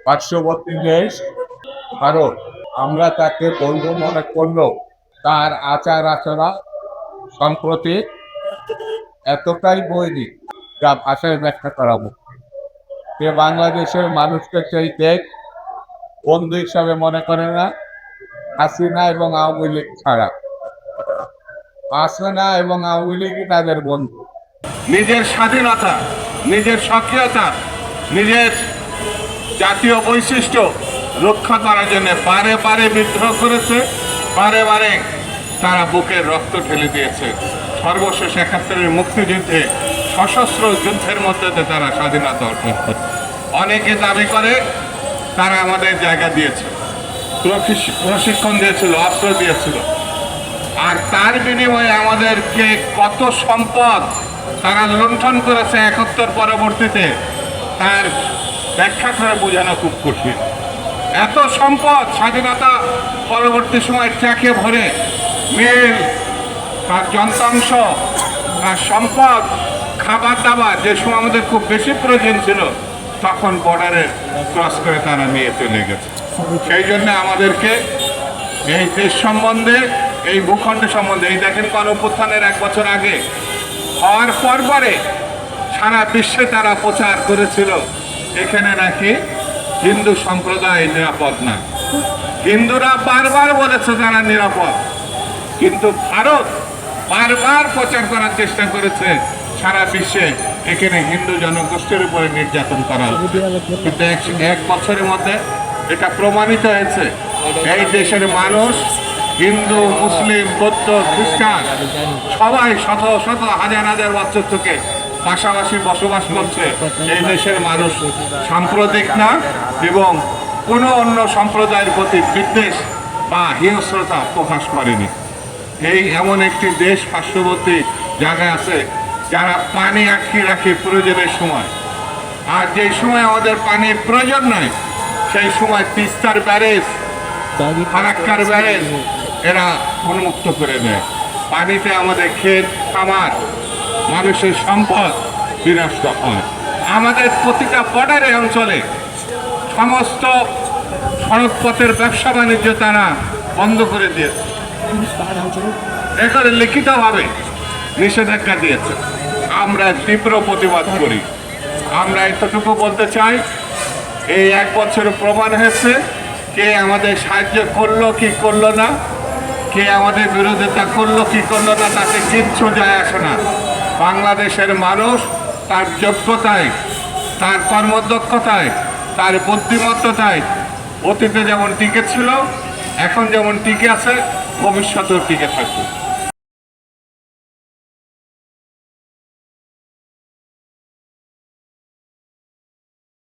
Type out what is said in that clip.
পার্শ্ববর্তী দেশ ভারত, আমরা তাকে বন্ধু মনে করলেও তার আচার আচরণ সম্প্রতি এতটাই বৈরী যা ভাষায় ব্যাখ্যা করা মুশকিল। সে বাংলাদেশের মানুষকে সেই দেশ বন্ধু হিসাবে মনে করে না। হাসিনা এবং আওয়ামী লীগ ছাড়া, হাসিনা এবং আওয়ামী লীগই তাদের বন্ধু। নিজের স্বাধীনতা, নিজের সক্রিয়তা, নিজের জাতীয় বৈশিষ্ট্য রক্ষা করার জন্য বারে বারে বিদ্রোহ করেছে, বারে বারে তারা বুকের রক্ত ঢেলে দিয়েছে। সর্বশেষ ৭১-এর মুক্তিযুদ্ধে সশস্ত্র যুদ্ধের মধ্যে তারা স্বাধীনতা অর্জন করে। অনেকে দাবি করে তারা আমাদের জায়গা দিয়েছে, প্রশিক্ষণ দিয়েছিল, অস্ত্র দিয়েছিল, আর তার বিনিময়ে আমাদেরকে কত সম্পদ তারা লুণ্ঠন করেছে ৭১ পরবর্তীতে, তার ব্যাখ্যা করে বোঝানো খুব কঠিন। এত সম্পদ স্বাধীনতা পরবর্তী সময় ট্রাকে ভরে, মিল, তার যন্ত্রাংশ, তার সম্পদ, খাবার দাবার, যে সময় আমাদের খুব বেশি প্রয়োজন ছিল, তখন বর্ডারে ক্রস করে তারা নিয়ে চলে গেছে। সেই জন্য আমাদেরকে এই দেশ সম্বন্ধে, এই ভূখণ্ড সম্বন্ধে, এই দেখেন গণঅভ্যুত্থানের ১ বছর আগে হওয়ার পরে সারা বিশ্বে তারা প্রচার করেছিল এখানে নাকি হিন্দু সম্প্রদায় নিরাপদ না। হিন্দুরা বারবার বলেছে তারা নিরাপদ, কিন্তু ভারত বারবার প্রচার করার চেষ্টা করেছে সারা বিশ্বে এখানে হিন্দু জনগোষ্ঠীর উপরে নির্যাতন করা হচ্ছে। কিন্তু ১ বছরের মধ্যে এটা প্রমাণিত হয়েছে এই দেশের মানুষ, হিন্দু, মুসলিম, বৌদ্ধ, খ্রিস্টান, সবাই শত শত হাজার হাজার বছর থেকে পাশাপাশি বসবাস করছে। এই দেশের মানুষ সাম্প্রদায়িক না এবং কোনো অন্য সম্প্রদায়ের প্রতি বিদ্বেষ বা হিংস্রতা প্রকাশ করেনি। এই এমন একটি দেশ পার্শ্ববর্তী জায়গায় আছে যারা পানি আটকে রাখে প্রয়োজনের সময়, আর যেই সময় আমাদের পানির প্রয়োজন নয় সেই সময় তিস্তার ব্যারেজ, ফারাক্কার ব্যারেজ এরা উন্মুক্ত করে দেয়। পানিতে আমাদের ক্ষেত খামার, মানুষের সম্পদ বিনষ্ট হয়। আমাদের প্রতিটা বর্ডারে অঞ্চলে সমস্ত সড়কপথের ব্যবসা বাণিজ্য তারা বন্ধ করে দিয়েছে, এখানে লিখিতভাবে নিষেধাজ্ঞা দিয়েছে। আমরা তীব্র প্রতিবাদ করি। আমরা এতটুকু বলতে চাই, এই ১ বছর প্রমাণ হয়েছে কে আমাদের সাহায্য করলো কি করলো না, কে আমাদের বিরোধিতা করলো কি করলো না, তাতে কিচ্ছু যায় আসে না। বাংলাদেশের মানুষ তার যোগ্যতায়, তার কর্মদক্ষতায়, তার বুদ্ধিমত্তায় অতীতে যেমন টিকে ছিল, এখন যেমন টিকে আছে, ভবিষ্যতেও টিকে থাকবে।